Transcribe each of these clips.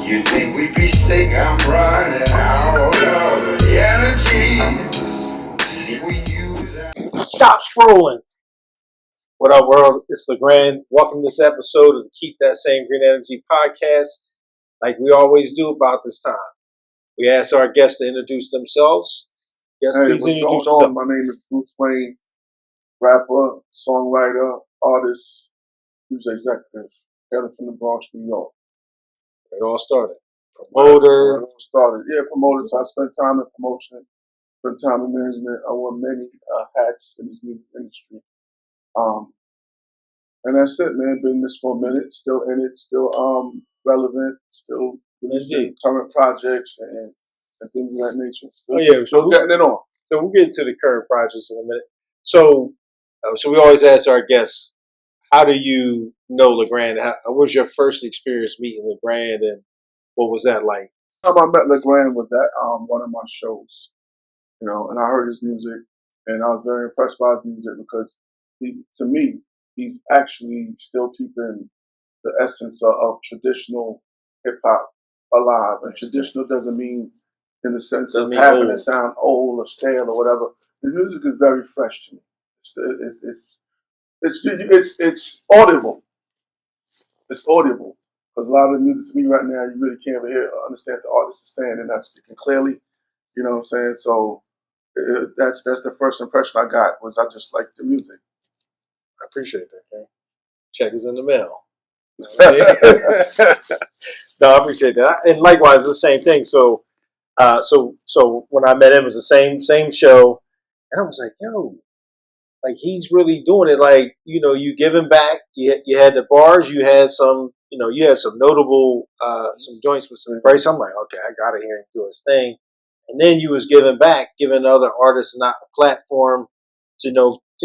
You think we'd be sick? I'm running out of energy. See, we use Stop scrolling. What up, world? It's LeGrand. Welcome to this episode of the Keep That Same Green Energy podcast. Like we always do about this time, we ask our guests to introduce themselves. Yes, Hey, please what's introduce going on? yourself. My name is Bruse Wane, rapper, songwriter, artist, music executive, hailing from the Bronx, New York. It all started. Where Promoter. it all started. Yeah, promoter. So I spent time in promotion, spent time in management. I wore many hats in this music industry. And that's it, man. Been in this for a minute, still in it, still relevant, still releasing current projects and things of that nature. Still getting it on. So we'll get into the current projects in a minute. So we always ask our guests, how do you know LeGrand? What was your first experience meeting LeGrand, and what was that like? The time I met LeGrand was at one of my shows, and I heard his music, and I was very impressed by his music because to me, he's actually still keeping the essence of traditional hip hop alive. And traditional doesn't mean in the sense of having it sound old or stale or whatever. His music is very fresh to me. It's audible. It's audible. Because a lot of the music to me right now, you really can't even understand what the artist is saying, and not speaking clearly. You know what I'm saying? So that's the first impression I got, was I just liked the music. I appreciate that, man. Check is in the mail. No, I appreciate that. And likewise, the same thing. So when I met him, it was the same show, and I was like, yo, like he's really doing it. Like, you giving back. You had the bars. You had some. You had some notable some joints with some brace. I'm like, okay, I got to hear him do his thing. And then you was giving back, giving other artists not a platform to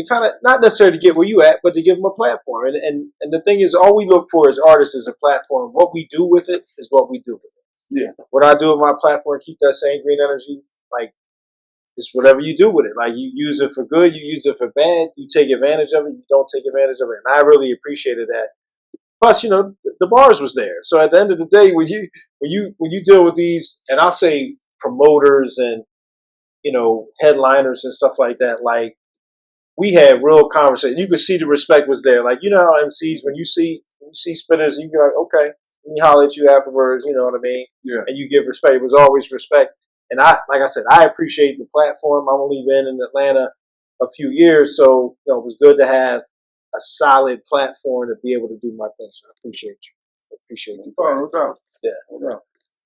kind of not necessarily to get where you at, but to give them a platform. And the thing is, all we look for as artists is a platform. What we do with it is what we do with it. Yeah. What I do with my platform, keep that same green energy, like it's whatever you do with it. Like you use it for good, you use it for bad, you take advantage of it, you don't take advantage of it. And I really appreciated that. Plus, the bars was there. So at the end of the day, when you deal with these, and I'll say promoters and headliners and stuff like that, like we had real conversation. You could see the respect was there. Like, how MCs, when you see spitters, you be like, okay, let me holler at you afterwards, you know what I mean? Yeah. And you give respect. It was always respect. And like I said, I appreciate the platform. I've only been in Atlanta a few years, so it was good to have a solid platform to be able to do my thing. So I appreciate you. No doubt. Yeah. No doubt.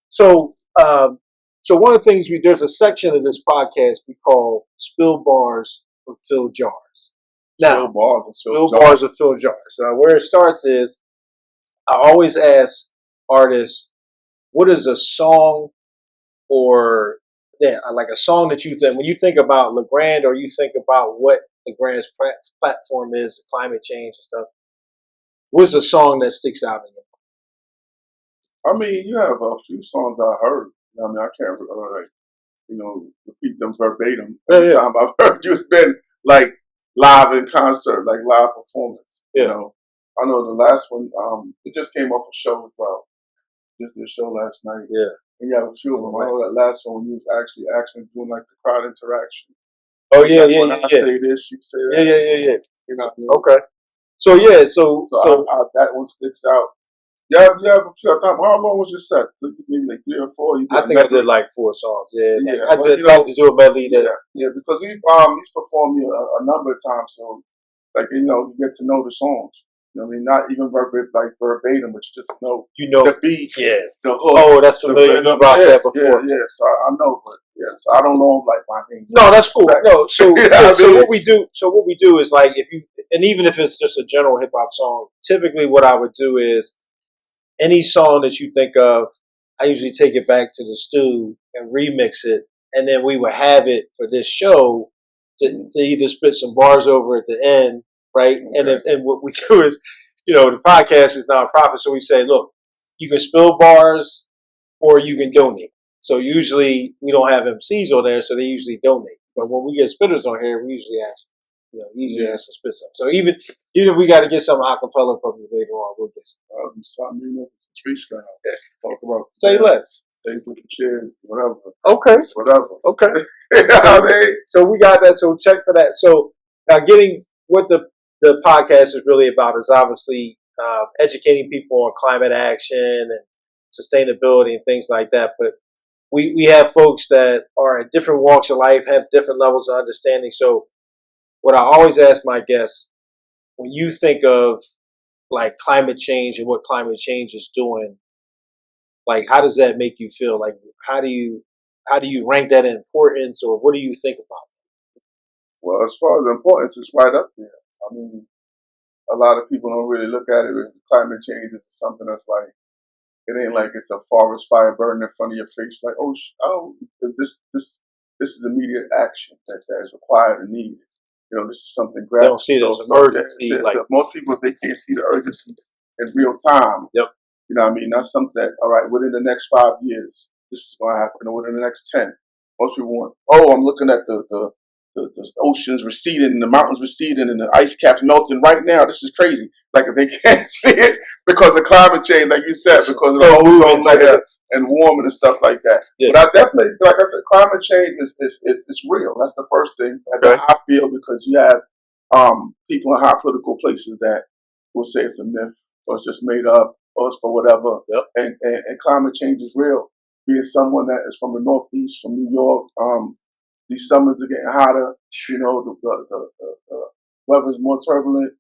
So one of the things there's a section of this podcast we call Spill Bars or Fill Jars. Now, Spill Bars or Fill Jars. Now, where it starts is I always ask artists, what is a song or like a song that you think, when you think about LeGrand or you think about what LeGrand's platform is, climate change and stuff, what's a song that sticks out in you? I mean, you have a few songs I heard. I mean, I can't repeat them verbatim. Every time I've heard you, it's been like live in concert, like live performance. Yeah. I know the last one, it just came off a show as well. Just did a show last night. Yeah. And you have a few of them. I know that last one you was actually doing like the crowd interaction. Oh yeah, when I say this, you say that. Yeah. You know what I mean? Okay. So that one sticks out. You have a few. How long was your set? Maybe like 3 or 4. I think I did like 4 songs. Yeah. I did like to do a medley. Yeah, because he's performed a number of times, so like you get to know the songs. I mean, not even verbatim, but you just know the beat, the hook. Oh, that's familiar. You brought that before. Yeah. So I know, but so I don't know him like my name. No, that's cool. No, so what we do is like even if it's just a general hip hop song, typically what I would do is any song that you think of, I usually take it back to the stew and remix it, and then we would have it for this show to either spit some bars over at the end. Right. Okay. And what we do is, the podcast is nonprofit. So we say, look, you can spill bars or you can donate. So usually we don't have MCs on there, so they usually donate. But when we get spitters on here, we usually ask, ask to spit some. So even if we got to get some acapella from you later on, we'll get some. Tree style. Talk about Say less. Stay with the chairs, whatever. Okay. Whatever. Okay. You know what I mean? So we got that. So check for that. So now getting what the podcast is really about is obviously educating people on climate action and sustainability and things like that. But we have folks that are in different walks of life, have different levels of understanding. So what I always ask my guests, when you think of like climate change and what climate change is doing, like how does that make you feel? Like how do you rank that in importance, or what do you think about Well, as far as importance, it's right up there. I mean, a lot of people don't really look at it as climate change is something that's like, it ain't like it's a forest fire burning in front of your face. Like, this is immediate action that is required and needed. You know, this is something it? They gradual. don't see it as emergency. Like Most people, they can't see the urgency in real time. Yep. You know what I mean? That's something that, all right, within the next 5 years, this is going to happen, or within the next 10. Most people want, I'm looking at the oceans receding, and the mountains receding, and the ice caps melting right now. This is crazy. Like if they can't see it because of climate change, like you said, because of the ozone layer and warming and stuff like that. Yeah. But I definitely, like I said, climate change is it's real. That's the first thing that I feel, because you have people in high political places that will say it's a myth or it's just made up or it's for whatever. Yep. And climate change is real. Being someone that is from the Northeast, from New York, these summers are getting hotter. You know, the weather's more turbulent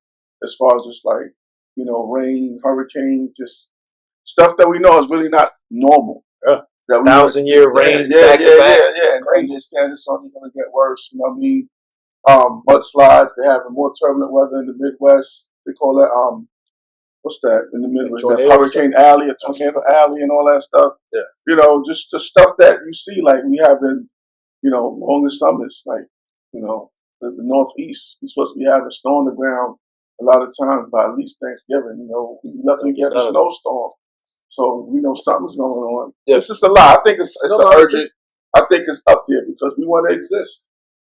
as far as just like, you know, rain, hurricanes, just stuff that we know is really not normal. Yeah. That we 1,000-year rain. Yeah. And they're saying it's only going to get worse. You know what I mean? Mudslides. They're having more turbulent weather in the Midwest. They call that what's that in the Midwest? That Hurricane Alley, a Tornado Alley, and all that stuff. Yeah. You know, just the stuff that you see, like we have in, you know, longer summers, like, you know, the Northeast. We're supposed to be having snow on the ground a lot of times by at least Thanksgiving. You know, we luckily get a snowstorm, so we know something's going on. Yeah. It's just a lot. I think it's urgent. I think it's up there because we want to exist.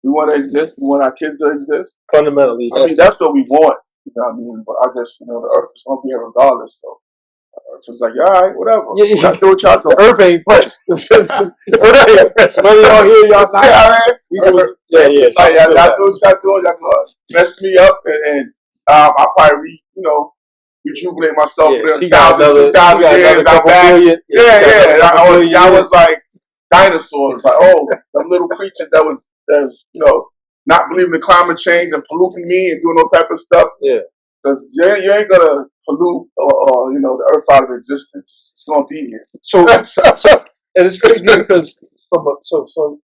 We want to exist. We want our kids to exist. Fundamentally, I mean, that's what we want. You know what I mean? But I guess, you know, the earth is going to be here regardless. So Earth is like, all right, whatever. Yeah. Do what y'all do. Earth ain't pressed. Earth ain't pressed. Whether y'all hear y'all not. Y'all do what y'all do. Y'all go mess me up, and I'll probably, you know, rejuvenate myself for 1,000, 2,000 years. I'm back. Y'all was like dinosaurs, like them little creatures that was you know, not believing in climate change and polluting me and doing all type of stuff. Yeah, because you ain't gonna pollute or you know, the earth out of existence. It's gonna be here. So and it's crazy because so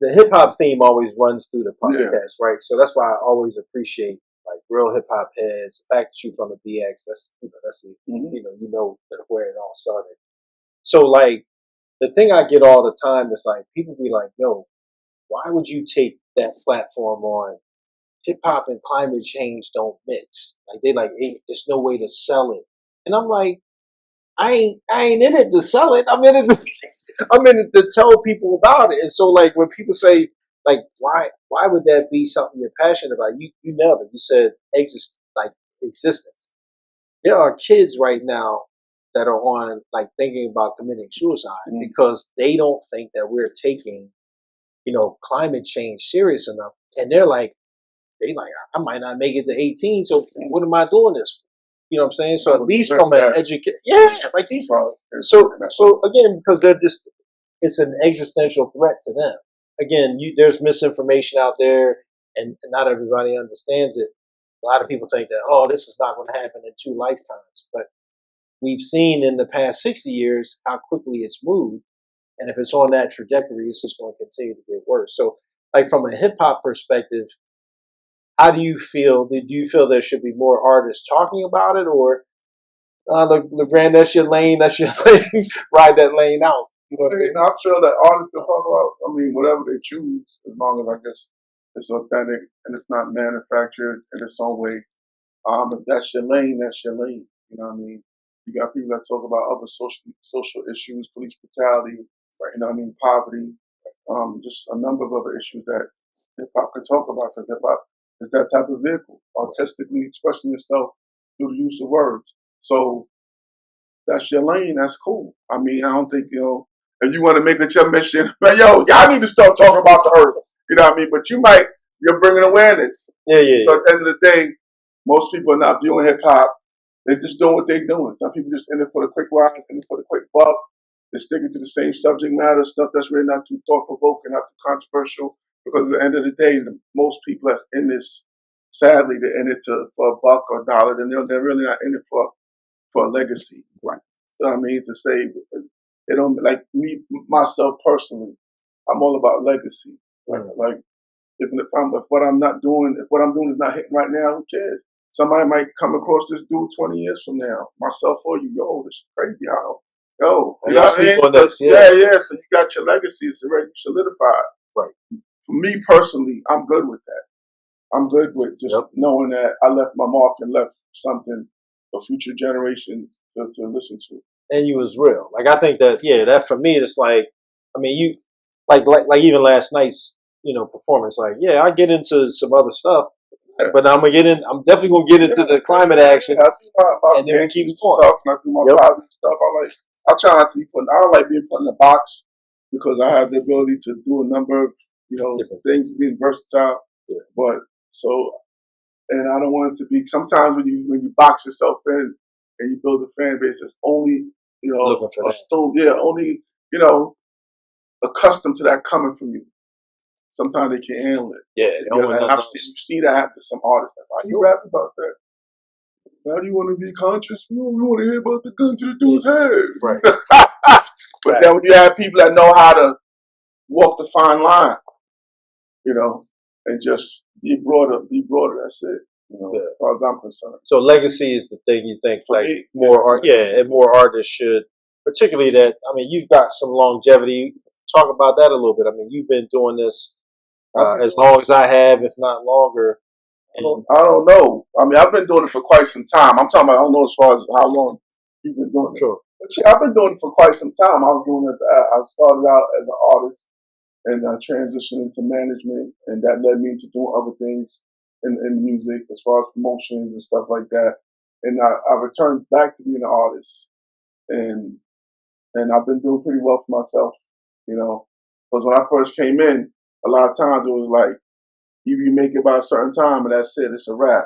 the hip hop theme always runs through the podcast, right? So that's why I always appreciate like real hip hop heads. The fact that you from the BX, that's you know where it all started. So like the thing I get all the time is like people be like, yo, why would you take that platform on? Hip hop and climate change don't mix. Like they like, hey, there's no way to sell it. And I'm like, I ain't in it to sell it. I'm in it to tell people about it. And so like when people say like why would that be something you're passionate about? You nailed it. You said existence. There are kids right now that are on like thinking about committing suicide because they don't think that we're taking, you know, climate change serious enough. And they're like, I might not make it to 18, so what am I doing this for? You know what I'm saying? So at least from an education, like these. So again, because they're just, it's an existential threat to them. Again, there's misinformation out there, and not everybody understands it. A lot of people think that, this is not going to happen in 2 lifetimes. But we've seen in the past 60 years how quickly it's moved. And if it's on that trajectory, it's just going to continue to get worse. So like from a hip hop perspective, how do you feel? Do you feel there should be more artists talking about it, or LeGrand, that's your lane, ride that lane out? You know what I mean? I feel that artists can talk about, I mean, whatever they choose, as long as I guess it's authentic and it's not manufactured in its own way. If that's your lane, that's your lane. You know what I mean? You got people that talk about other social issues, police brutality, right? You know what I mean? Poverty, just a number of other issues that hip hop can talk about, because hip hop is that type of vehicle, artistically expressing yourself through the use of words. So that's your lane, that's cool. I mean, I don't think, if you want to make it your mission, but yo, y'all need to start talking about the earth. You know what I mean? But you're bringing awareness. Yeah. So at the end of the day, most people are not viewing hip hop. They're just doing what they're doing. Some people just in it for the quick ride, in it for the quick buck. They're sticking to the same subject matter, stuff that's really not too thought provoking, not too controversial. Because at the end of the day, most people that's in this, sadly, they're in it for a buck or a dollar. Then they're really not in it for a legacy. Right. You know what I mean? To say, they don't, like me, myself personally, I'm all about legacy. Like if what I'm doing is not hitting right now, who cares? Somebody might come across this dude 20 years from now, myself or you. Yo, this is crazy how. Yo, you know what I mean? Yeah. So you got your legacy. It's already solidified. Right. For me personally, I'm good with that. I'm good with just knowing that I left my mark and left something for future generations to listen to. And you was real. Like I think that for me, it's like, I mean, you like even last night's performance. Like, yeah, I get into some other stuff, but I'm definitely gonna get into the climate action. And then we keep going. Stuff, and I do my positive stuff. I try not to be I don't like being put in a box because I have the ability to do a number of different things, being versatile. Yeah. But and I don't want it to be. Sometimes when you box yourself in and you build a fan base, it's only only accustomed to that coming from you. Sometimes they can't handle it. Yeah, and you see that happen to some artists. Like, why you rapping about that? How do you want to be conscious? We want to hear about the gun to the dude's head. Right. But then when you have people that know how to walk the fine line, and just be broader, that's it. As far as I'm concerned. So legacy is the thing you think more artists should, particularly that. I mean, you've got some longevity. Talk about that a little bit. I mean, you've been doing this as long as I have, if not longer. I don't know. I mean, I've been doing it for quite some time. I'm talking about, I don't know as far as how long you've been doing it. Sure. But yeah, I've been doing it for quite some time. I started out as an artist and I transitioned into management, and that led me into doing other things in music as far as promotions and stuff like that. And I returned back to being an artist, and I've been doing pretty well for myself, because when I first came in, a lot of times it was like, you make it by a certain time and that's it, it's a wrap,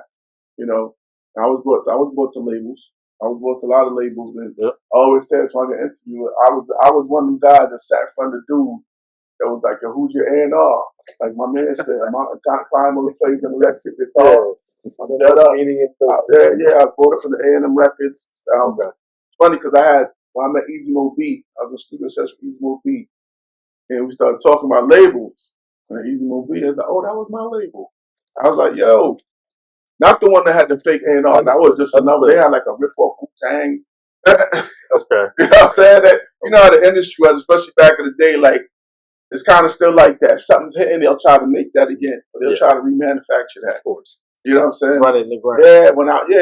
I was brought to labels. I was brought to a lot of labels, and I always said when I got interviewed, I was one of them guys that sat in front of the dude that was like, who's your A&R? Like my man said, I'm out of time climbing the plays on the record. I was brought up from the A&M Records. It's funny because when I met Easy Mo B, I was in studio session with Easy Mo B, and we started talking about labels. And Easy Mo B was like, oh, that was my label. I was like, yo, not the one that had the fake A&R. That was just another. They had like a riff-off Wu-Tang. Okay. You know what I'm saying? How the industry was, especially back in the day, like, it's kind of still like that. If something's hitting, they'll try to make that again. Or they'll try to remanufacture that. Of course. You know what I'm saying? Run it in the ground. Yeah,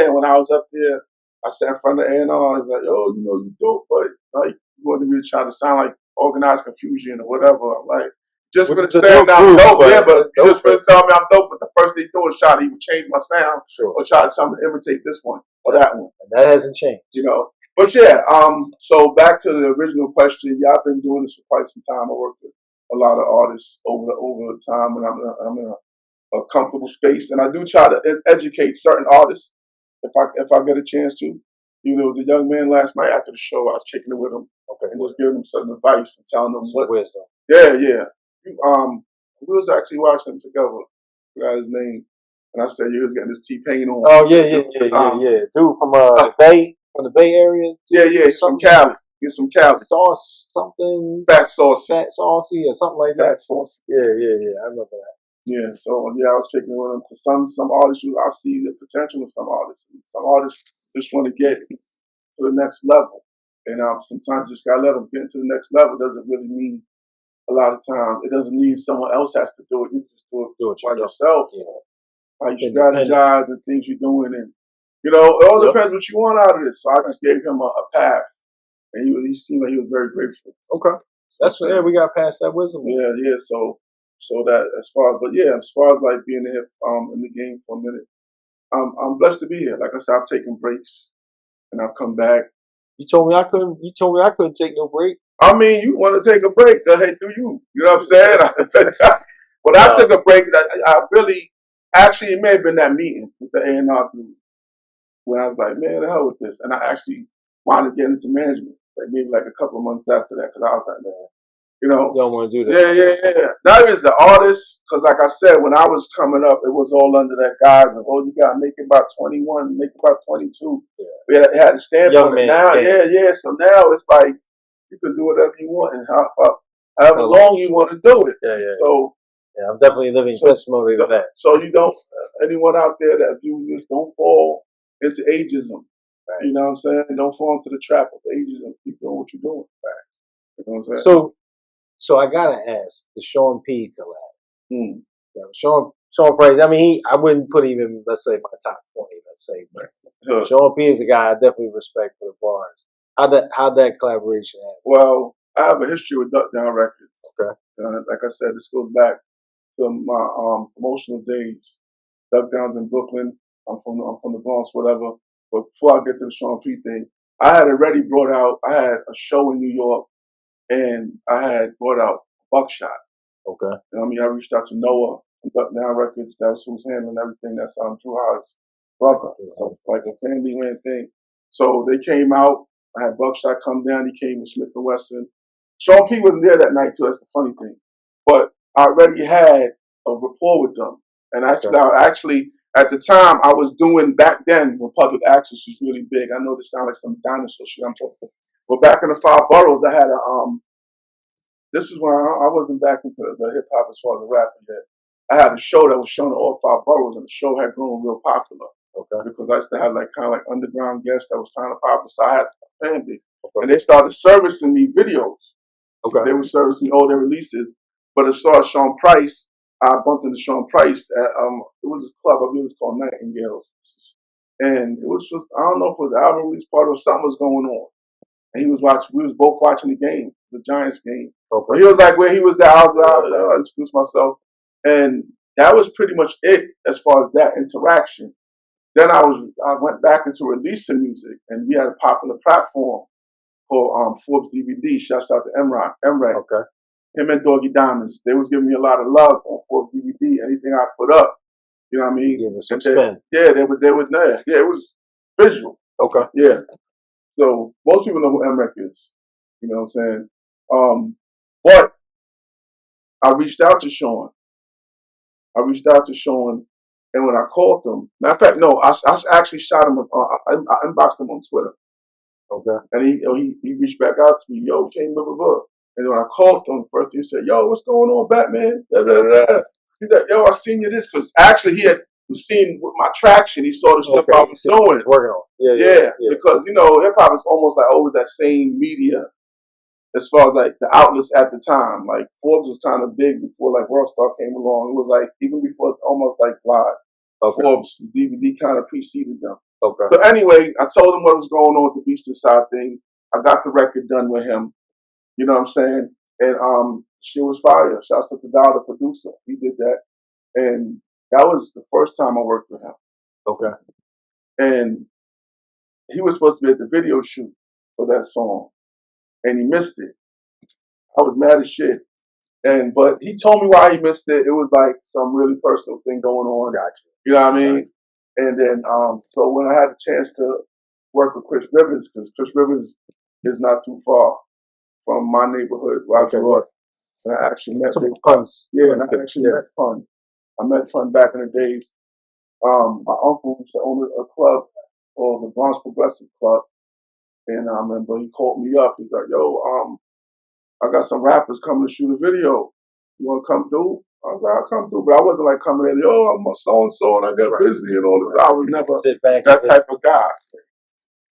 when I was up there, I sat in front of A&R. I was like, yo, you dope, but like, you want me to try to sound like Organized Confusion or whatever. I'm like, just for the stand out dope, but you just for tell me I'm dope, but the first thing you do is try to either change my sound or try to tell me to imitate this one or that one. And that hasn't changed. But yeah, so back to the original question, I've been doing this for quite some time. I worked with a lot of artists over the time, and I'm in a comfortable space, and I do try to educate certain artists if I get a chance to. There was a young man last night after the show. I was kicking it with him and just giving him some advice and telling him what wisdom. Yeah. We was actually watching them together. I forgot his name, and I said he was getting his T-Pain on. Oh yeah. Dude from the Bay Area. Yeah. He's from Cali. Sauce something. Fat Saucy. Fat Saucy or something like that. Fat Saucy. Yeah. I remember that. Yeah, so I was checking with them. Because some artists, I see the potential in some artists. Some artists just want to get to the next level, and sometimes you just gotta let them get to the next level. Doesn't really mean a lot of times. It doesn't mean someone else has to do it. You just do it by yourself. How you strategize and things you're doing, and it all depends what you want out of this. So I just gave him a path, and he seemed like he was very grateful. Okay, that's we got past that wisdom. Yeah. So that as far as like being in the game for a minute, I'm blessed to be here. Like I said, I've taken breaks and I've come back, You told me I couldn't. You told me I couldn't take no break. I mean, you want to take a break? Go ahead, do you? You know what I'm saying? When I took a break, I really, actually, it may have been that meeting with the A&R dude when I was like, man, the hell with this, and I actually wanted to get into management, like maybe like a couple of months after that, because I was like, man, you know, You don't want to do that. yeah. Not even as an artist, because like I said, when I was coming up, it was all under that guise of, oh, you got to make it by 21, make it by 22. Yeah. We had to stand Young for it. man, Now, yeah. So now it's like you can do whatever you want and however long you want to do it. Yeah. So yeah, I'm definitely living testimony to that. So you don't, anyone out there that views this, don't fall into ageism. Right. You know what I'm saying? Don't fall into the trap of ageism. Keep doing what you're doing. Right. You know what I'm saying? So I gotta ask the Sean P collab. Yeah, Sean Price. I mean, I wouldn't put him in, let's say, my top 20. Let's say, but Sean P is a guy I definitely respect for the bars. How'd that collaboration happen? Well, I have a history with Duck Down Records. Okay. Like I said, this goes back to my promotional days. Duck Down's in Brooklyn. I'm from the Bronx, whatever. But before I get to the Sean P thing, I had already brought out. I had a show in New York, and I had brought out Buckshot. Okay. You know what I mean, I reached out to Noah from Duck Down Records. That was who's handling everything. That's Drew Howe's brother. So like a family ran thing. So they came out. I had Buckshot come down. He came with Smith and Wesson. Sean P wasn't there that night too. That's the funny thing. But I already had a rapport with them. And actually, at the time, I was doing back then when public access was really big. I know this sounds like some dinosaur shit I'm talking. But back in the 5 boroughs, I had a this is when I wasn't back into the hip hop as far as the rapping yet. I had a show that was shown in all 5 boroughs, and the show had grown real popular. Okay. Because I used to have like kind of like underground guests that was kind of popular, so I had a fan base. Okay. And they started servicing me videos. Okay. They were servicing all their releases. But as far as Sean Price, I bumped into Sean Price at it was this club, I believe it was called Nightingales. And it was just, I don't know if it was an album release party or something was going on. And we was both watching the game, the Giants game. Okay. He was like where he was at, I was I introduced myself. And that was pretty much it as far as that interaction. Then I went back into releasing music, and we had a popular platform called Forbes DVD. Shouts out to M-Rock. Okay. Him and Doggy Diamonds. They was giving me a lot of love on Forbes DVD. Anything I put up, you know what I mean? Give us some spin. Yeah, they were there. Yeah, it was visual. Okay. Yeah. So most people know who M-Rec is. You know what I'm saying? But I reached out to Sean. And when I called him, matter of fact, no, I actually shot him. I inboxed him on Twitter. Okay. And he reached back out to me, yo, came blah blah blah. And when I called him, first he said, yo, what's going on, Batman? Da, da, da. He's like, yo, I seen you this, because actually he had seen with my traction. He saw the stuff I was doing. Working on. Yeah. Because hip hop is almost like always that same media. As far as like the outlets at the time, like Forbes was kind of big before like Worldstar came along. It was like even before almost like Live. Okay. Forbes DVD kind of preceded them. Okay. So anyway, I told him what was going on with the Beast Inside thing. I got the record done with him. You know what I'm saying? And she was fire. Shouts out to Dal, the producer. He did that, and that was the first time I worked with him. Okay. And he was supposed to be at the video shoot for that song. And he missed it. I was mad as shit. But he told me why he missed it. It was like some really personal thing going on. Gotcha. You know what I mean? Right. And then, so when I had a chance to work with Chris Rivers, because Chris Rivers is not too far from my neighborhood where I grew up. And I actually met Big Pun. Yeah, and I actually met Pun. I met Pun back in the days. My uncle used to own a club called the Bronx Progressive Club. And I remember he called me up. He's like, yo, I got some rappers coming to shoot a video. You want to come through? I was like, I'll come through. But I wasn't like coming in, yo, I'm so-and-so, and I get busy and all this. I was never that type of guy.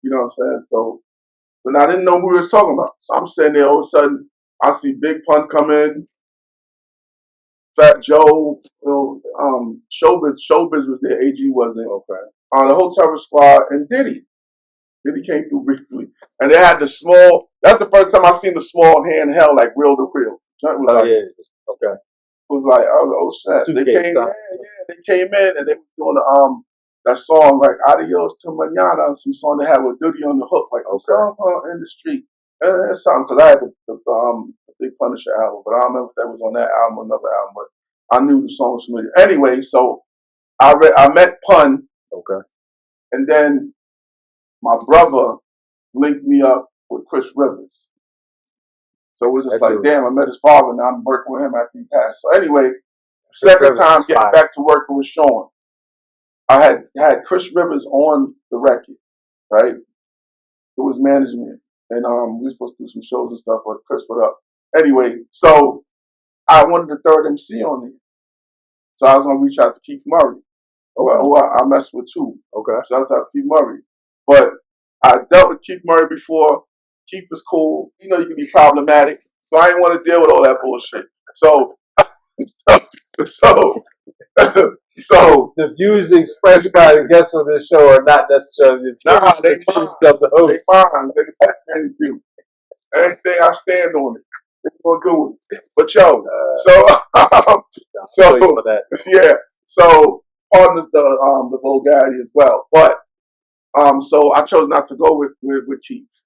You know what I'm saying? So, but I didn't know who he was talking about. So I'm sitting there, all of a sudden, I see Big Pun come in, Fat Joe, Showbiz was there, AG wasn't. Okay. The whole Terror Squad, and Diddy. Then he came through briefly. And they had the small, that's the first time I seen the small handheld, like reel to reel. Okay. It was like, I was like, oh shit. They came in and they was doing that song, like Adios to Manana, some song they had with Diddy on the hook, like a song in the street. And something, because I had the Big Punisher album, but I don't remember if that was on that album or another album, but I knew the song was familiar. Anyway, so I met Pun. Okay. And then my brother linked me up with Chris Rivers. So it was just like, damn, I met his father, and I'm working with him after he passed. So anyway, second time getting back to working with Sean. I had Chris Rivers on the record, right? It was management. And we were supposed to do some shows and stuff, but Chris put up. Anyway, so I wanted the third MC on there. So I was going to reach out to Keith Murray, who I messed with too. Okay. So I was out to Keith Murray. But I dealt with Keith Murray before. Keith was cool. You know, you can be problematic. So I didn't want to deal with all that bullshit. So the views expressed by the guests on this show are not necessarily the views of the host. They fine. They do. Anything I stand on it. They're gonna do it. But yo, yeah. So pardon the vulgarity as well. But so I chose not to go with Keith.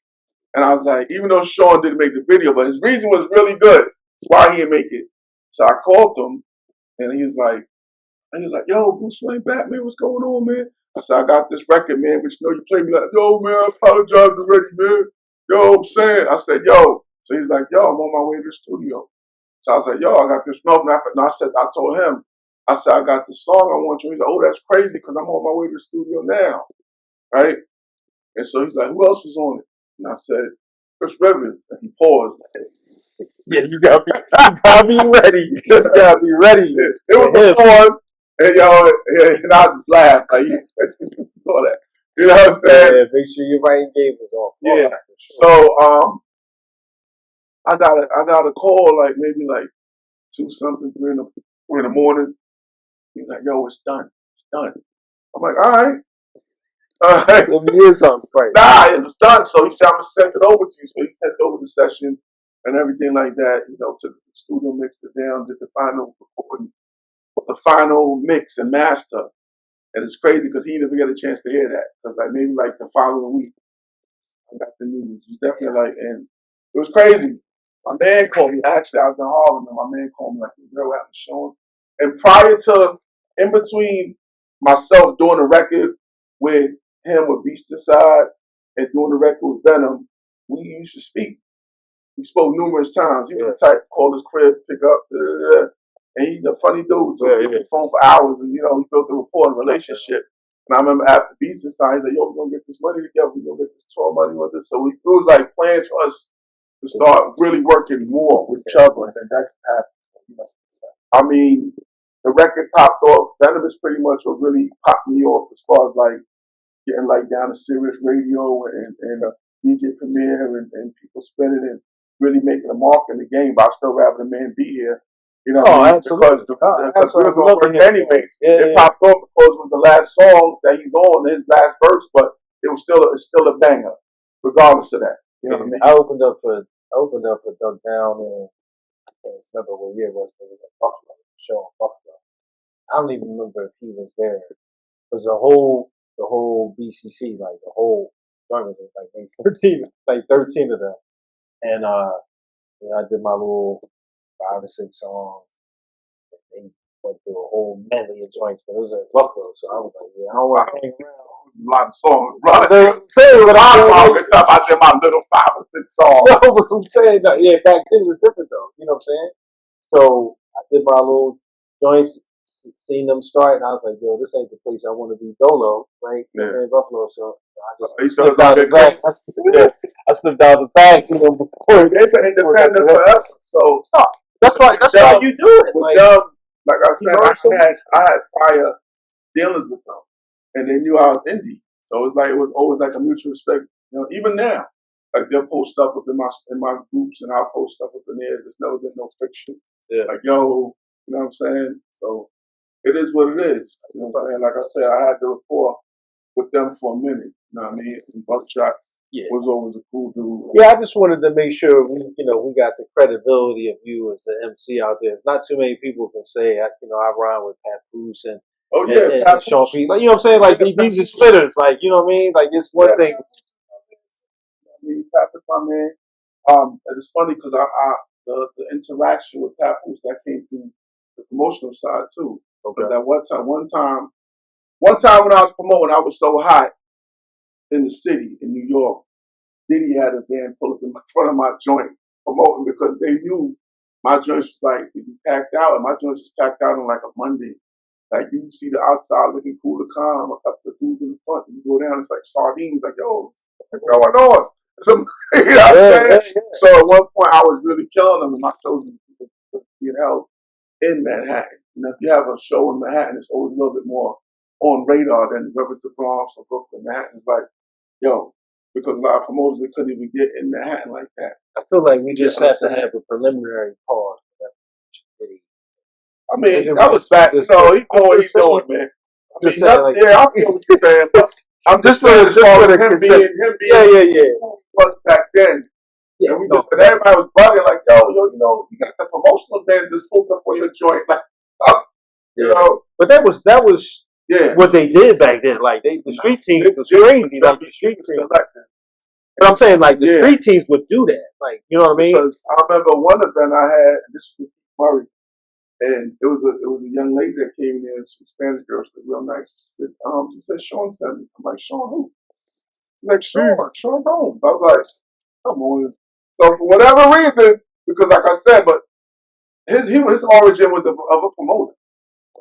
And I was like, even though Sean didn't make the video, but his reason was really good why he didn't make it. So I called him, and he was like, yo, Bruse Wane Batman, what's going on, man? I said, I got this record, man, but you know you play me like, yo, man, I apologize already, man. Yo, I'm saying. I said, yo. So he's like, yo, I'm on my way to the studio. So I was like, yo, I got this note. And I told him, I said, I got this song I want you. He's like, oh, that's crazy because I'm on my way to the studio now. Right? And so he's like, who else was on it? And I said, Chris Rivers. And he paused. Yeah, you gotta be ready. You gotta be ready. It was a pause. And and I just laughed. Like, you saw that. You know what I'm saying? Yeah, make sure your writing game was on. Yeah. So I got a call like maybe like 2 something, 3 in the morning. He's like, yo, it's done. It's done. I'm like, all right. Let me hear something. Right. Nah, it was done. So he said, I'm gonna send it over to you. So he sent over the session and everything like that, you know, to the studio, mixed it down, did the final recording, the final mix and master. And it's crazy because he didn't even get a chance to hear that. Because like maybe like the following week, I got the news. It was definitely like, and it was crazy. My man called me. Actually, I was in Harlem, and my man called me like, "Girl, what happened to Sean?" And prior to, in between myself doing a record with him with Beast Inside and doing the record with Venom, we used to speak. We spoke numerous times. He was the type to call his crib, pick up, and he's a funny dude. So he on the phone for hours, and you know, he built a rapport and relationship. And I remember after Beast Inside, he's like, "Yo, we're gonna get this money together. We're gonna get this tour money with this." So it was like plans for us to start really working more with each other, and then that happened. You know, I mean, the record popped off. Venom is pretty much what really popped me off as far as like getting like down to Sirius Radio and DJ Premier and people spinning and really making a mark in the game. But I still rather the man be here. You know, because we was gonna work anyways. It popped off because it was the last song that he's on, his last verse, but it's still a banger, regardless of that. You know what I mean? I opened up for Doug Down and I can't remember what year it was, but it was at Buffalo, show in Buffalo. I don't even remember if he was there. It was the whole BCC, like the whole joint was like maybe 13 of them. And you know, I did my little 5 or 6 songs. And they went through a whole medley of joints, but it was at Buffalo, so I was like, yeah, I don't want to hang around. A lot of songs, bro. I did my little 5 or 6 songs. No, but I'm saying, no, yeah, back then it was different though. You know what I'm saying? So I did my little joints, seen them start, and I was like, yo, this ain't the place I want to be dolo, right? Yeah. In Buffalo, so I just slipped out the back. I slipped out the back, you know, before they've been independent forever. So that's why you do it. Like I said, I had prior dealings with them, and they knew I was indie. So it was always like a mutual respect. You know, even now, like they'll post stuff up in my groups, and I'll post stuff up in theirs. There's never been no friction. Yeah. Like, yo, you know what I'm saying? So it is what it is. You know what I'm saying? Like I said, I had the rapport with them for a minute. You know what I mean? And Buckshot was always a cool dude. Yeah, I just wanted to make sure we got the credibility of you as an MC out there. It's not too many people can say, I rhyme with Pat Bruse, and Oh yeah, and Sean P. Like, you know what I'm saying? Like these are spitters. Like, you know what I mean? Like it's one thing. I mean, Papoose, my man. It's funny because the interaction with Papoose that came through the promotional side too. Okay. But that one time when I was promoting, I was so hot in the city in New York. Diddy had a van pull up in front of my joint promoting because they knew my joints was like to be packed out, and my joints was packed out on like a Monday. Like you see the outside looking cool to calm, a couple of dudes in the front, and you go down, it's like sardines. Like, yo, what's going on? Some, you know what I'm saying? So at one point, I was really killing them, and my shows was being held in Manhattan. And if you have a show in Manhattan, it's always a little bit more on radar than whether it's the Bronx or Brooklyn. Manhattan is like, yo, because a lot of promoters they couldn't even get in Manhattan like that. I feel like we just have to have a preliminary pause. I mean, that was back. You know, he's doing what he's doing, man. I mean, yeah, I feel what you're saying. But I'm just saying, him being, yeah. But back then, yeah, and we just said everybody was bugging like, yo, you know, you got the promotional band just hooked up on your joint, like, you know. But that was what they did back then. Like the street teams was crazy. Like the street teams. And I'm saying like the street teams would do that. Like, you know what I mean? Because I remember one event I had, and this was Murray, and it was a young lady that came in, she was a Spanish girl, she was real nice. She said, Sean sent me. I'm like, Sean who? She's like, Sean Holmes. I was like, come on. So for whatever reason, because like I said, but his origin was of a promoter.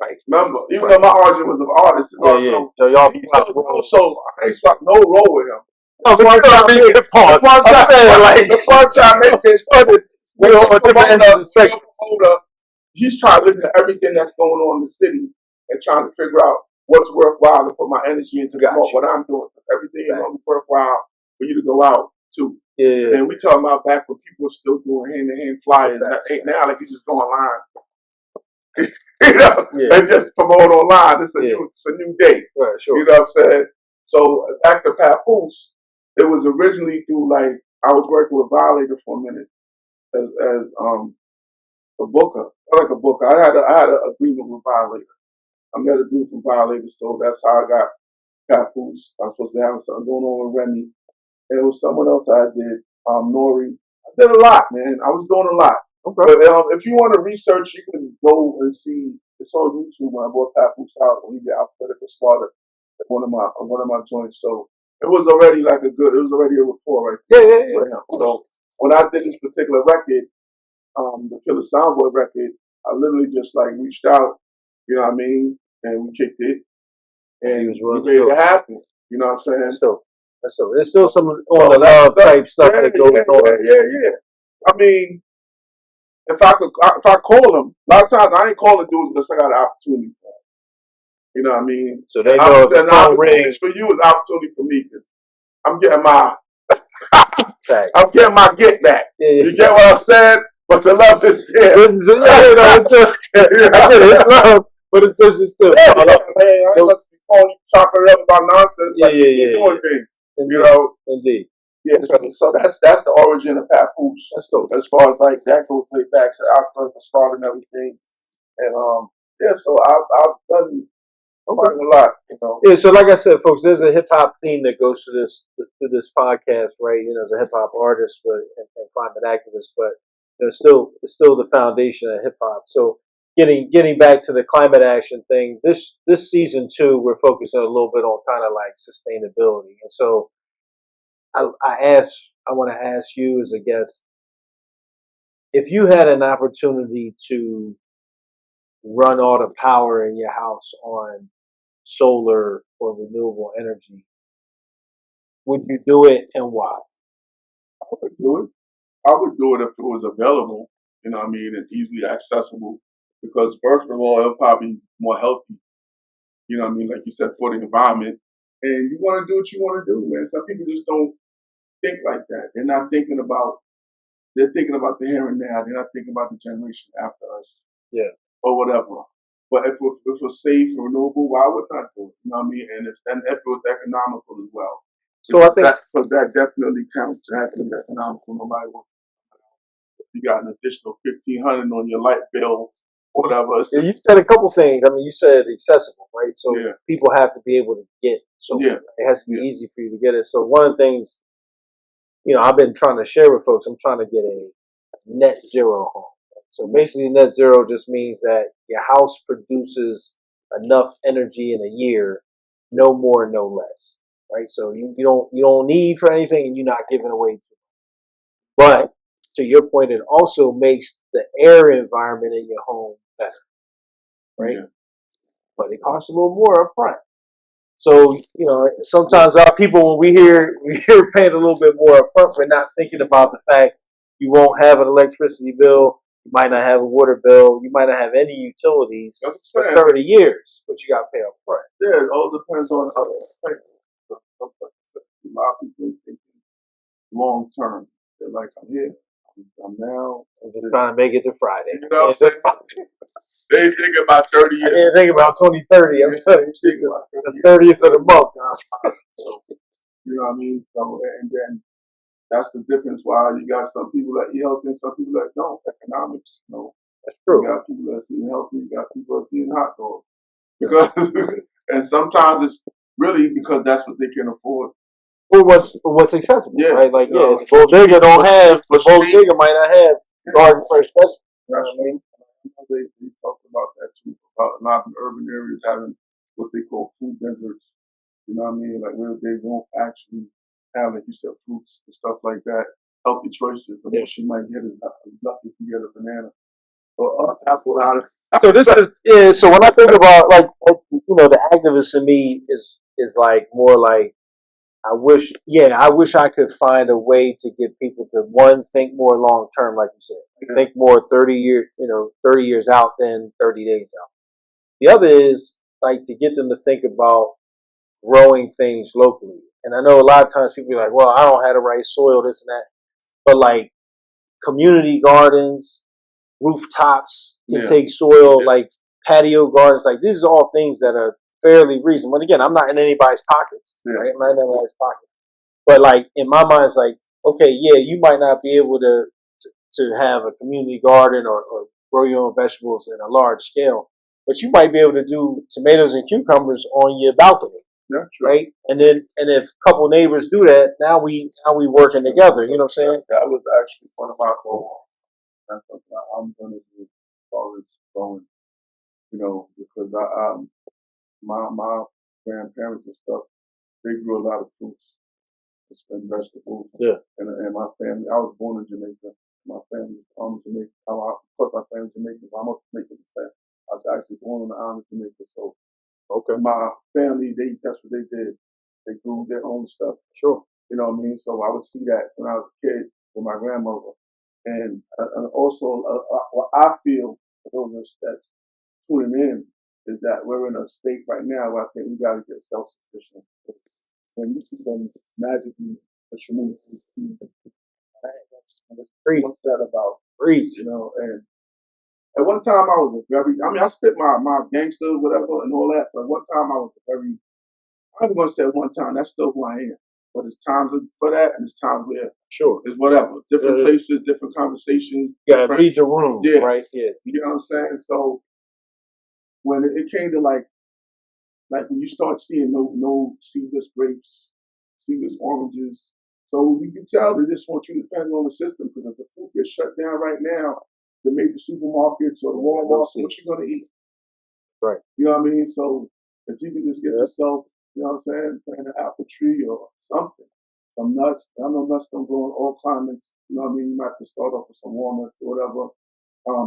Right. Remember, even though my origin was of artist, it's also so y'all also I ain't swapped no role with him. No, the one time they just started with a promoter, he's trying to look at everything that's going on in the city and trying to figure out what's worthwhile to put my energy into what I'm doing. Everything is going to be worthwhile for you to go out to. Yeah. And we talking about back when people were still doing hand-to-hand flyers. Ain't now like you just go online. You know, and just promote online. It's a new day. Right, sure. You know what I'm saying? So back to Papoose, it was originally through like I was working with Violator for a minute as a booker. I like a booker. I had an agreement with Violator. I met a dude from Violator, so that's how I got Papoose. I was supposed to be having something going on with Remy, and it was someone else I did. Nori. I did a lot, man. I was doing a lot. Okay. But if you want to research, you can go and see. It's on YouTube when I bought Papoose out when he did Alphabetical Slaughter at one of my joints. So it was already like it was already a rapport right there. Yeah. So when I did this particular record, the Killer Soundboy record, I literally just like reached out, you know what I mean, and we kicked it, and we made it happen. You know what I'm saying? That's dope. There's still some on the love type stuff that goes on. Yeah. I mean, if I call them, a lot of times I ain't calling dudes unless I got an opportunity for them. You know what I mean? So they know the phone rings for you is opportunity for me because I'm getting my I'm getting my get back. You get what I'm saying? But the love is there. It's love, but it's just still. I ain't gonna be calling you chopping up about nonsense. Doing things. Indeed. You know? Indeed. Yeah, so that's the origin of Papoose. That's dope. As far as like that goes way back to Alphabetical Slaughter and everything. And so I've done quite a lot, you know. Yeah, so like I said, folks, there's a hip hop theme that goes to this podcast, right? You know, as a hip hop artist and climate activist, but it's still the foundation of hip hop. So getting back to the climate action thing, this season 2, we're focusing a little bit on kind of like sustainability. And so I want to ask you as a guest, if you had an opportunity to run all the power in your house on solar or renewable energy, would you do it and why? I would do it. I would do it if it was available, you know what I mean, and easily accessible. Because first of all, it'll probably be more healthy, you know what I mean, like you said, for the environment. And you want to do what you want to do, man. Some people just don't think like that. They're thinking about the here and now. They're not thinking about the generation after us. Yeah. Or whatever. But if it was safe and renewable, why would not do it? You know what I mean? And if it was economical as well. So I think that definitely counts. That is economical. Nobody wants. If you got an additional $1,500 on your light bill whatever. Yeah, you said a couple things. I mean, you said accessible, right? So Yeah. people have to be able to get solar. Yeah. It has to be Yeah. easy for you to get it. So one of the things, I've been trying to share with folks, I'm trying to get a net zero home. So basically, net zero just means that your house produces enough energy in a year, no more, no less, right? So you don't need for anything, and you're not giving away too much. But to your point, it also makes the air environment in your home better, right? Yeah. But it costs a little more up front. So, sometimes our people, when we hear paying a little bit more up front, we're not thinking about the fact you won't have an electricity bill, you might not have a water bill, you might not have any utilities for 30 years, but you got to pay up front. Yeah, it all depends on a lot of people thinking long term. They're like, I'm here, I'm now. I'm just trying to make it to Friday. You know what I'm saying? They think about 30 years. I didn't think about 2030. I'm telling you, the 30th of the month. So, you know what I mean? So, and then that's the difference why you got some people that eat healthy and some people that don't. Economics, That's true. You got people that's eating healthy, you got people that's eating hot dogs. Because, and sometimes it's really because that's what they can afford. Or what's accessible, right? Like, the bodega don't have, the bodega might not have garden fresh vegetables. You know what I mean? They talked about that too, about a lot of urban areas having what they call food deserts. You know what I mean? Like where they won't actually have, like you said, fruits and stuff like that, healthy choices. But what she might get is lucky to get a banana or apple out of it. So this is so when I think about the activist in me is like more like I wish I could find a way to get people to one, think more long term, like you said. Think more 30 years out than 30 days out. The other is like to get them to think about growing things locally. And I know a lot of times people are like, well, I don't have the right soil, this and that. But like community gardens, rooftops can take soil, like patio gardens, like these are all things that are fairly reasonable. But again, I'm not in anybody's pockets, right? I'm not in anybody's pocket. But like in my mind, it's like, okay, yeah, you might not be able to have a community garden or grow your own vegetables in a large scale, but you might be able to do tomatoes and cucumbers on your balcony, right? And if a couple neighbors do that, now we working together. You know what I'm saying? That was actually one of my goals. That's something I'm gonna do as far as going, because my grandparents and stuff, they grew a lot of fruits and vegetables. Yeah. And my family, I was born in Jamaica. My family from Jamaica. Plus my family's Jamaican, so I'm a Jamaican descent. I was actually born on the island of Jamaica, so my family, that's what they did. They grew their own stuff. Sure. You know what I mean? So I would see that when I was a kid with my grandmother. And also, what I feel, for those that's tuning in, is that we're in a state right now where I think we got to get self-sufficient. When you see them magically remove food, what's that about? Preach. And at one time I was I spit my gangster, whatever, and all that, but one time I was I'm going to say one time, that's still who I am. But it's times for that, and it's times where it's whatever. Different places, different conversations. You gotta read the room, right? Yeah. You know what I'm saying? So when it came to like when you start seeing no seedless grapes, seedless oranges, so you can tell they just want you to depend on the system, because if the food gets shut down right now, the major supermarkets or the Walmarts, what you gonna eat? Right. You know what I mean? So if you can just get yourself, you know what I'm saying, plant an apple tree or something, some nuts. I know nuts don't grow in all climates. You know what I mean? You might have to start off with some walnuts or whatever,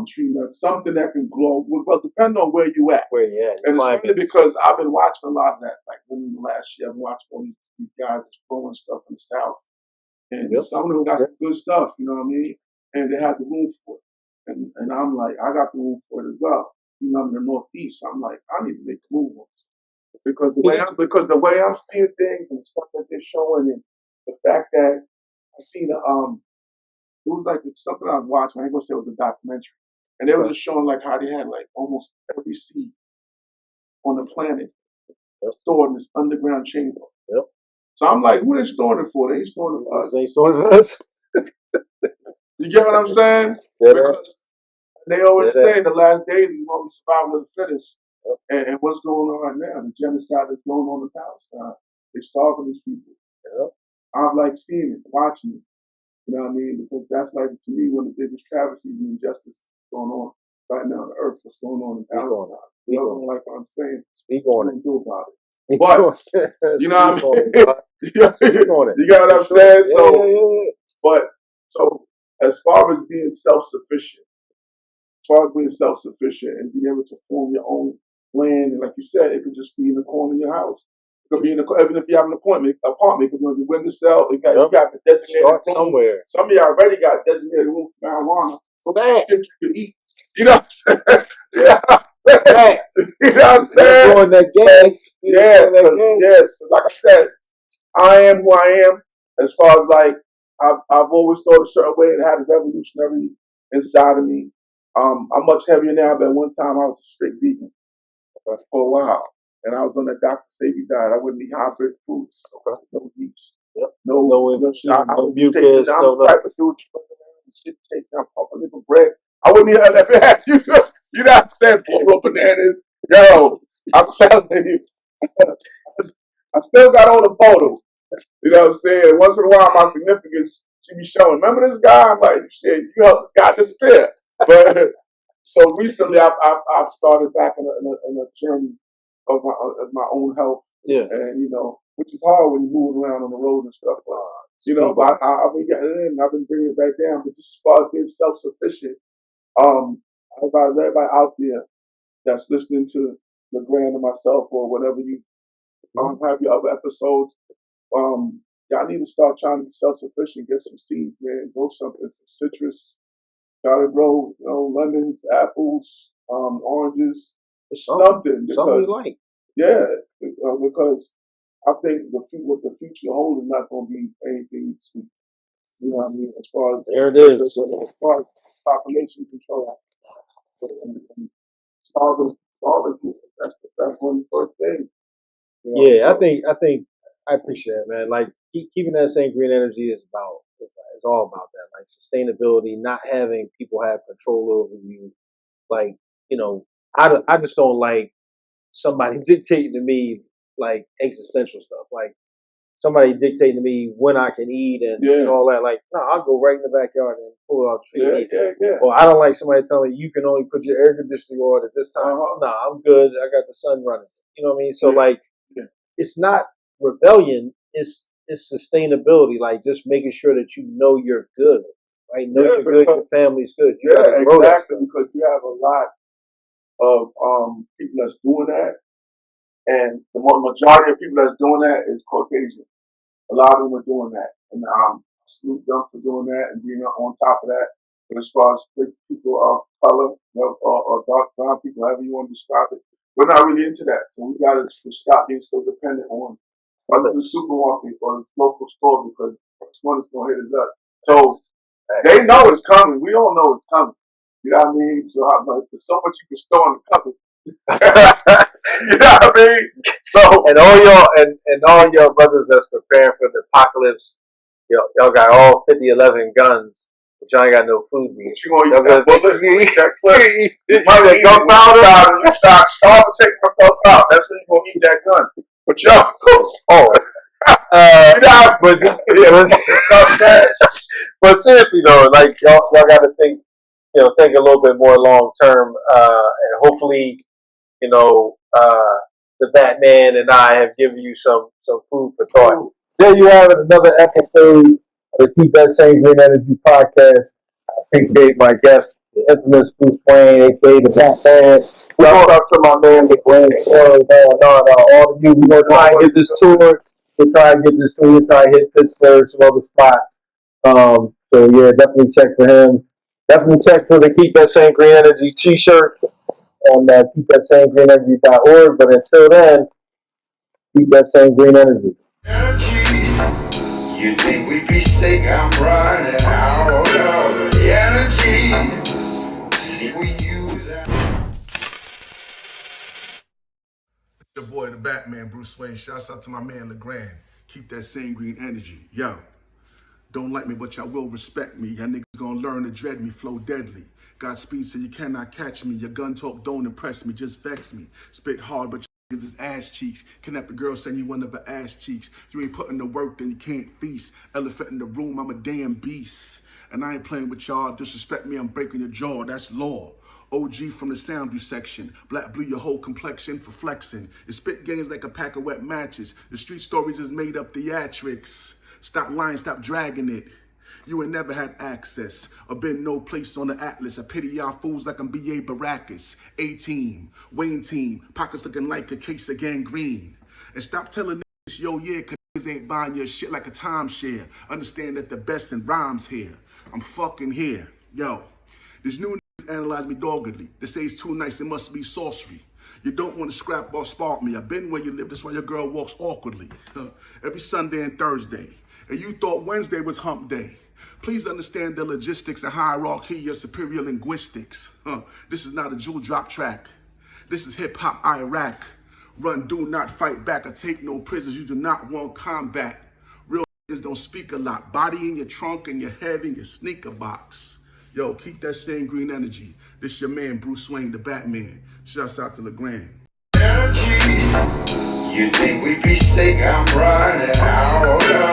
tree nuts, something that can grow. Well, depending on where you at. Where you at? And it's funny because I've been watching a lot of that. Like in the last year, I've been watching all these guys that's growing stuff in the South. And some of them got some good stuff, you know what I mean? And they have the room for it. And I'm like, I got the room for it as well. I'm in the Northeast, so I'm like, I need to make a move on this. Because the way I'm seeing things and stuff that they're showing, and the fact that I seen it was like something I was watching. I ain't gonna say it was a documentary, and they were just showing like how they had like almost every seed on the planet stored in this underground chamber. Yep. So I'm like, who they storing it for? They ain't storing it for us. They ain't storing it for us. You get what I'm saying? Yeah. Because they always say the last days is when we survival of the fittest. And what's going on right now? The genocide that's going on in Palestine. They're starving these people. I'm like seeing it, watching it. You know what I mean? Because that's like, to me, one of the biggest travesties and injustice going on right now on the earth. What's going on in Palestine? You know, like what I'm saying? Speak on it. Do about it. But, you know what I mean? You got what I'm saying? But, so, as far as being self-sufficient, and being able to form your own land, and like you said, it could just be in the corner of your house. It could be even if you have an apartment, it could be on the windowsill. You got the designated room somewhere. Some of y'all already got designated room for marijuana. But you can eat. You know what I'm saying? Yeah. You know what I'm saying? Doing that gas. Yes. Like I said, I am who I am. As far as like, I've always thought a certain way and had a revolutionary inside of me. I'm much heavier now, but at one time I was a strict vegan for a while. And I was on that Dr. Safety diet. I wouldn't eat hybrid foods. No yeast. No mucus. No type of food. Shit tastes like pumpernickel bread. I wouldn't eat if it had you. You know what I'm saying? Raw bananas. Yo, I'm telling you. I still got all the photos. You know what I'm saying? Once in a while, my significance, she be showing. Remember this guy? I'm like, shit, you helped this guy disappear. But so recently, I've started back in a journey of my own health. Yeah. And you know, which is hard when you move around on the road and stuff. You know, but I've been getting it in. I've been bringing it back down. But just as far as being self-sufficient, I advise everybody out there that's listening to LeGrand and myself or whatever you have your other episodes. Y'all need to start trying to be self-sufficient. Get some seeds, man. Grow something, some citrus. Try to grow, you know, lemons, apples, oranges, something. Because, like. Yeah, because I think what the future holds is not going to be anything sweet. You know what I mean? As far as there it is. As far as population control, that's one first thing. You know, yeah, so. I appreciate it, man. Like keeping that same green energy is it's all about that. Like sustainability, not having people have control over you. Like, you know, I just don't like somebody dictating to me like existential stuff. Like somebody dictating to me when I can eat and all that. Like, no, I'll go right in the backyard and pull out a tree and eat. Or I don't like somebody telling me you can only put your air conditioning on at this time. No, I'm good. I got the sun running. You know what I mean? So like, it's not rebellion. It's sustainability. Like just making sure that you know you're good. Right? Know you're good. Your family's good. You exactly. Because you have a lot of people that's doing that. And the majority of people that's doing that is Caucasian. A lot of them are doing that. And salute them for doing that and being on top of that. But as far as people of color or dark brown people, however you want to describe it, we're not really into that. So we got to stop being so dependent on the supermarket or the local store because this one is going to hit us up. So they know it's coming. We all know it's coming. You know what I mean? So there's so much you can store in the cupboard. You know what I mean? So and all your brothers that's preparing for the apocalypse, y'all got all 50-11 guns, but y'all ain't got no food. You gonna eat that bullet? You eat that clip? Might gunpowder out and start to take myself out. That's when you gonna eat that gun. But but seriously though, like y'all got to think a little bit more long term, and hopefully, the Batman and I have given you some food for thought. There you have it, another episode of the Keep That Same Green Energy podcast. I appreciate my guest, the infamous Bruse Wane, aka the Batman. Shout out to my man, the Brand. All of you, we're going to try and get this tour. We're trying to hit Pittsburgh, some other spots. So yeah, definitely check for him. Definitely check for the Keep That Same Green Energy t-shirt on keepthatsamegreenenergy.org. But until then, keep that same green energy. You think we'd be sick? I'm running out of energy. See, we use that. It's your boy, the Batman, Bruse Wane. Shouts out to my man, LeGrand. Keep that same green energy. Yo, don't like me, but y'all will respect me. Y'all niggas gonna learn to dread me, flow deadly. Godspeed so you cannot catch me. Your gun talk don't impress me, just vex me. Spit hard, but your his ass cheeks. Kidnap a girl saying you one of her ass cheeks. You ain't putting the work, then you can't feast. Elephant in the room, I'm a damn beast. And I ain't playing with y'all. Disrespect me, I'm breaking your jaw. That's law. OG from the Soundview section. Black blue, your whole complexion for flexing. It spit games like a pack of wet matches. The street stories is made up theatrics. Stop lying, stop dragging it. You ain't never had access or been no place on the atlas. I pity y'all fools like I'm B.A. Baracus. A-Team, Wayne Team, pockets looking like a case of gangrene. And stop telling niggas, yo, yeah, cause niggas ain't buying your shit like a timeshare. Understand that the best in rhymes here. I'm fucking here. Yo, this new niggas analyze me doggedly. They say it's too nice, it must be sorcery. You don't want to scrap or spark me. I've been where you live, that's why your girl walks awkwardly. Every Sunday and Thursday. And you thought Wednesday was hump day. Please understand the logistics and hierarchy, your superior linguistics. This is not a jewel drop track. This is hip hop Iraq. Run, do not fight back or take no prisoners. You do not want combat. Real niggas don't speak a lot. Body in your trunk and your head in your sneaker box. Yo, keep that same green energy. This your man, Bruse Wane, the Batman. Shouts out to LeGrand. Energy. You think we'd be sick? I'm running out of